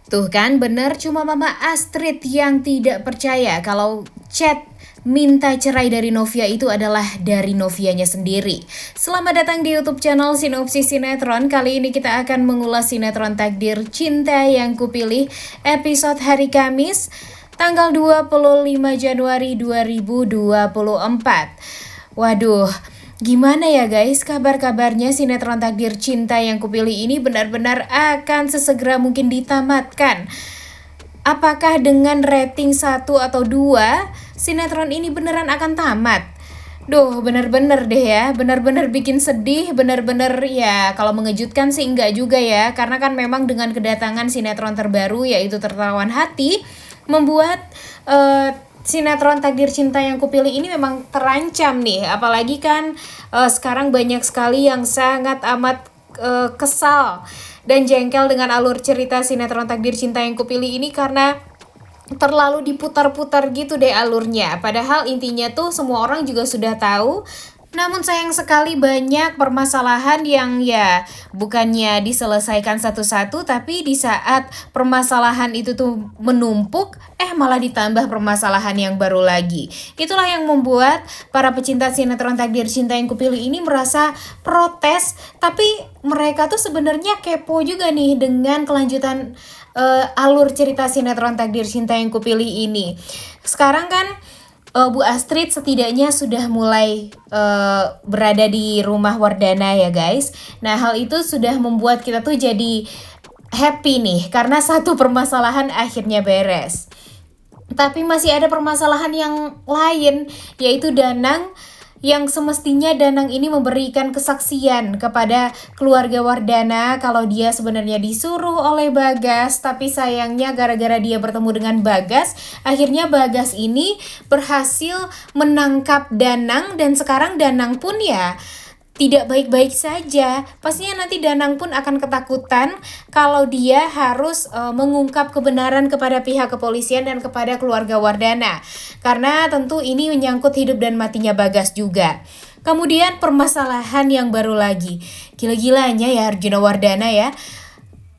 Tuh kan bener, cuma Mama Astrid yang tidak percaya kalau chat minta cerai dari Novia itu adalah dari Novianya sendiri. Selamat datang di YouTube channel Sinopsis Sinetron. Kali ini kita akan mengulas sinetron Takdir Cinta yang Kupilih episode hari Kamis tanggal 25 Januari 2024. Waduh, gimana ya guys, kabar-kabarnya sinetron Takdir Cinta yang Kupilih ini benar-benar akan sesegera mungkin ditamatkan. Apakah dengan rating 1 atau 2, sinetron ini beneran akan tamat? Duh, bener-bener deh ya, bener-bener bikin sedih, bener-bener ya kalau mengejutkan sih enggak juga ya. Karena kan memang dengan kedatangan sinetron terbaru yaitu Tertawan Hati, membuat sinetron Takdir Cinta yang Kupilih ini memang terancam nih. Apalagi kan sekarang banyak sekali yang sangat amat kesal dan jengkel dengan alur cerita sinetron Takdir Cinta yang Kupilih ini karena terlalu diputar-putar gitu deh alurnya. Padahal intinya tuh semua orang juga sudah tahu. Namun sayang sekali banyak permasalahan yang ya bukannya diselesaikan satu-satu, tapi di saat permasalahan itu tuh menumpuk, malah ditambah permasalahan yang baru lagi. Itulah yang membuat para pecinta sinetron Takdir Cinta yang Kupilih ini merasa protes, tapi mereka tuh sebenarnya kepo juga nih dengan kelanjutan alur cerita sinetron Takdir Cinta yang Kupilih ini. Sekarang kan Bu Astrid setidaknya sudah mulai berada di rumah Wardana ya guys. Nah, hal itu sudah membuat kita tuh jadi happy nih karena satu permasalahan akhirnya beres. Tapi masih ada permasalahan yang lain, yaitu Danang, yang semestinya Danang ini memberikan kesaksian kepada keluarga Wardana kalau dia sebenarnya disuruh oleh Bagas, tapi sayangnya gara-gara dia bertemu dengan Bagas, akhirnya Bagas ini berhasil menangkap Danang dan sekarang Danang pun ya tidak baik-baik saja. Pastinya nanti Danang pun akan ketakutan kalau dia harus mengungkap kebenaran kepada pihak kepolisian dan kepada keluarga Wardana. Karena tentu ini menyangkut hidup dan matinya Bagas juga. Kemudian permasalahan yang baru lagi. Gila-gilanya ya Arjuna Wardana ya.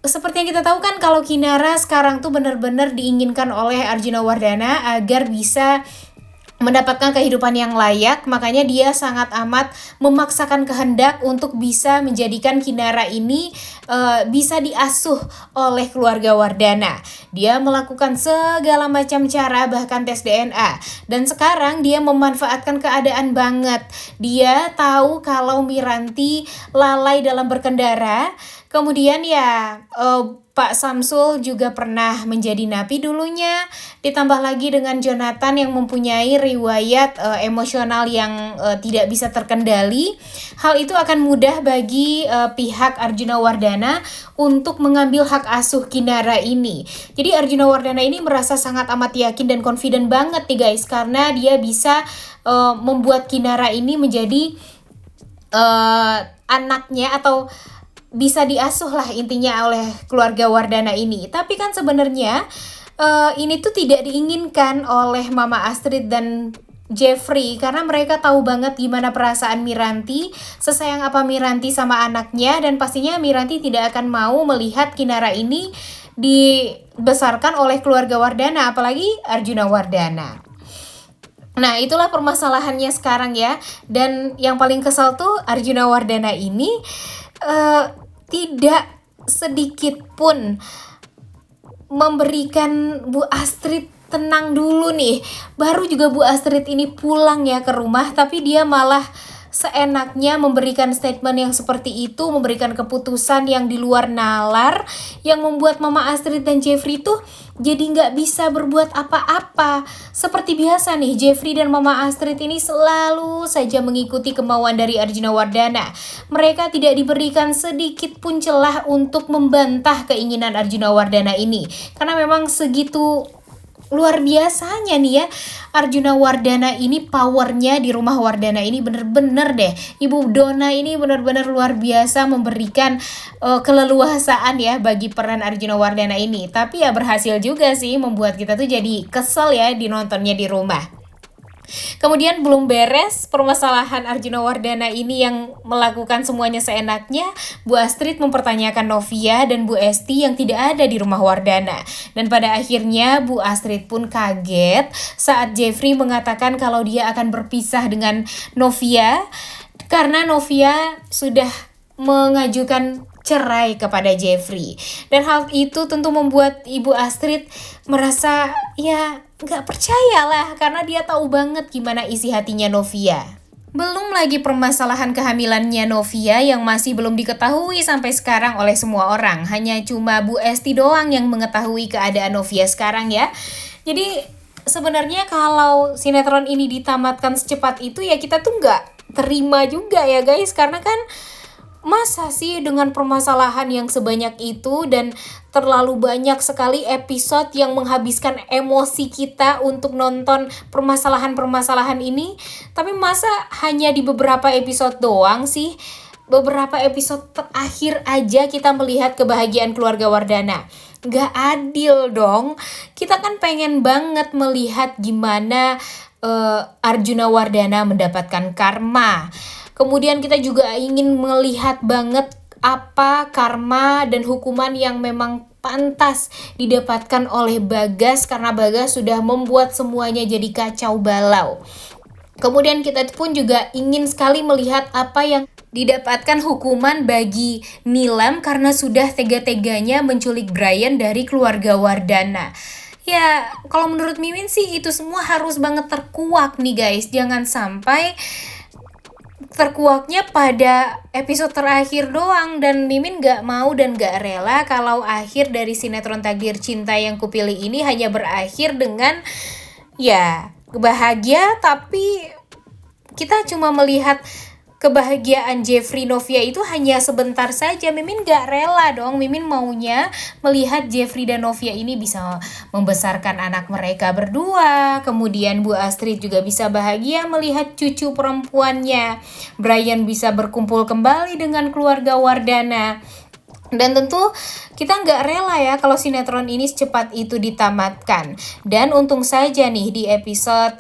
Seperti yang kita tahu kan kalau Kinara sekarang tuh benar-benar diinginkan oleh Arjuna Wardana agar bisa mendapatkan kehidupan yang layak, makanya dia sangat amat memaksakan kehendak untuk bisa menjadikan Kinara ini bisa diasuh oleh keluarga Wardana. Dia melakukan segala macam cara, bahkan tes DNA. Dan sekarang dia memanfaatkan keadaan banget. Dia tahu kalau Miranti lalai dalam berkendara. Kemudian ya Pak Samsul juga pernah menjadi napi dulunya, ditambah lagi dengan Jonathan yang mempunyai riwayat emosional yang tidak bisa terkendali. Hal itu akan mudah bagi pihak Arjuna Wardana untuk mengambil hak asuh Kinara ini. Jadi Arjuna Wardana ini merasa sangat amat yakin dan confident banget nih guys, karena dia bisa membuat Kinara ini menjadi anaknya atau bisa diasuh lah intinya oleh keluarga Wardana ini. Tapi kan sebenarnya ini tuh tidak diinginkan oleh Mama Astrid dan Jeffrey karena mereka tahu banget gimana perasaan Miranti, sesayang apa Miranti sama anaknya, dan pastinya Miranti tidak akan mau melihat Kinara ini dibesarkan oleh keluarga Wardana, apalagi Arjuna Wardana. Nah, itulah permasalahannya sekarang ya. Dan yang paling kesal tuh Arjuna Wardana ini tidak sedikit pun memberikan Bu Astrid tenang dulu nih. Baru juga Bu Astrid ini pulang ya ke rumah, tapi dia malah seenaknya memberikan statement yang seperti itu, memberikan keputusan yang di luar nalar, yang membuat Mama Astrid dan Jeffrey tuh jadi nggak bisa berbuat apa-apa. Seperti biasa nih, Jeffrey dan Mama Astrid ini selalu saja mengikuti kemauan dari Arjuna Wardana. Mereka tidak diberikan sedikit pun celah untuk membantah keinginan Arjuna Wardana ini. Karena memang segitu luar biasanya nih ya Arjuna Wardana ini, powernya di rumah Wardana ini bener-bener deh. Ibu Dona ini bener-bener luar biasa memberikan keleluasaan ya bagi peran Arjuna Wardana ini. Tapi ya berhasil juga sih membuat kita tuh jadi kesel ya dinontonnya di rumah. Kemudian belum beres permasalahan Arjuna Wardana ini yang melakukan semuanya seenaknya, Bu Astrid mempertanyakan Novia dan Bu Esti yang tidak ada di rumah Wardana. Dan pada akhirnya Bu Astrid pun kaget saat Jeffrey mengatakan kalau dia akan berpisah dengan Novia karena Novia sudah mengajukan cerai kepada Jeffrey. Dan hal itu tentu membuat Ibu Astrid merasa ya nggak percaya lah karena dia tahu banget gimana isi hatinya Novia. Belum lagi permasalahan kehamilannya Novia yang masih belum diketahui sampai sekarang oleh semua orang. Hanya cuma Bu Esti doang yang mengetahui keadaan Novia sekarang ya. Jadi sebenarnya kalau sinetron ini ditamatkan secepat itu ya kita tuh nggak terima juga ya guys. Karena kan masa sih dengan permasalahan yang sebanyak itu dan terlalu banyak sekali episode yang menghabiskan emosi kita untuk nonton permasalahan-permasalahan ini. Tapi masa hanya di beberapa episode doang sih? Beberapa episode terakhir aja kita melihat kebahagiaan keluarga Wardana. Gak adil dong. Kita kan pengen banget melihat gimana Arjuna Wardana mendapatkan karma. Kemudian kita juga ingin melihat banget apa karma dan hukuman yang memang pantas didapatkan oleh Bagas karena Bagas sudah membuat semuanya jadi kacau balau. Kemudian kita pun juga ingin sekali melihat apa yang didapatkan hukuman bagi Nilam karena sudah tega-teganya menculik Brian dari keluarga Wardana. Ya, kalau menurut Mimin sih itu semua harus banget terkuak nih guys. Jangan sampai terkuaknya pada episode terakhir doang. Dan Mimin gak mau dan gak rela kalau akhir dari sinetron Takdir Cinta yang kupilih ini hanya berakhir dengan ya bahagia, tapi kita cuma melihat kebahagiaan Jeffrey Novia itu hanya sebentar saja. Mimin gak rela dong. Mimin maunya melihat Jeffrey dan Novia ini bisa membesarkan anak mereka berdua. Kemudian Bu Astrid juga bisa bahagia melihat cucu perempuannya. Brian bisa berkumpul kembali dengan keluarga Wardana. Dan tentu kita nggak rela ya kalau sinetron ini secepat itu ditamatkan. Dan untung saja nih di episode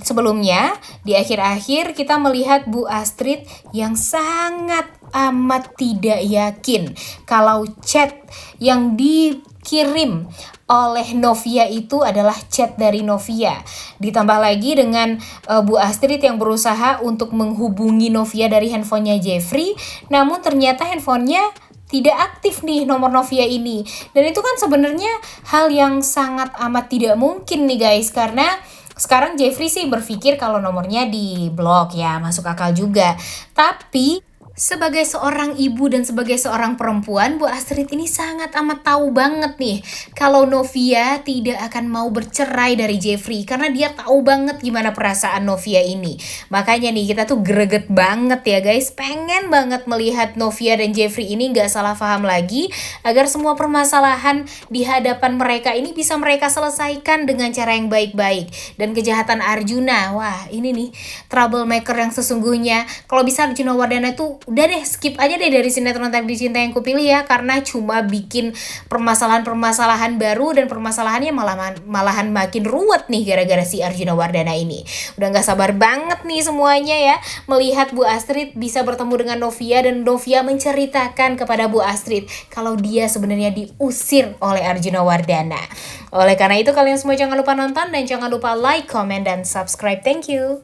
sebelumnya di akhir-akhir kita melihat Bu Astrid yang sangat amat tidak yakin kalau chat yang dikirim oleh Novia itu adalah chat dari Novia. Ditambah lagi dengan Bu Astrid yang berusaha untuk menghubungi Novia dari handphonenya Jeffrey, namun ternyata handphonenya tidak aktif nih nomor Novia ini. Dan itu kan sebenarnya hal yang sangat amat tidak mungkin nih guys, karena sekarang Jeffrey sih berpikir kalau nomornya di blok ya, masuk akal juga. Tapi sebagai seorang ibu dan sebagai seorang perempuan, Bu Astrid ini sangat amat tahu banget nih kalau Novia tidak akan mau bercerai dari Jeffrey karena dia tahu banget gimana perasaan Novia ini. Makanya nih kita tuh greget banget ya guys, pengen banget melihat Novia dan Jeffrey ini gak salah paham lagi agar semua permasalahan di hadapan mereka ini bisa mereka selesaikan dengan cara yang baik-baik. Dan kejahatan Arjuna, wah ini nih troublemaker yang sesungguhnya. Kalau bisa Arjuna Wardana tuh udah deh skip aja deh dari sinetron Takdir Cinta yang kupilih ya, karena cuma bikin permasalahan-permasalahan baru dan permasalahannya malahan makin ruwet nih gara-gara si Arjuna Wardana ini. Udah gak sabar banget nih semuanya ya melihat Bu Astrid bisa bertemu dengan Novia dan Novia menceritakan kepada Bu Astrid kalau dia sebenarnya diusir oleh Arjuna Wardana. Oleh karena itu kalian semua jangan lupa nonton dan jangan lupa like, comment, dan subscribe. Thank you.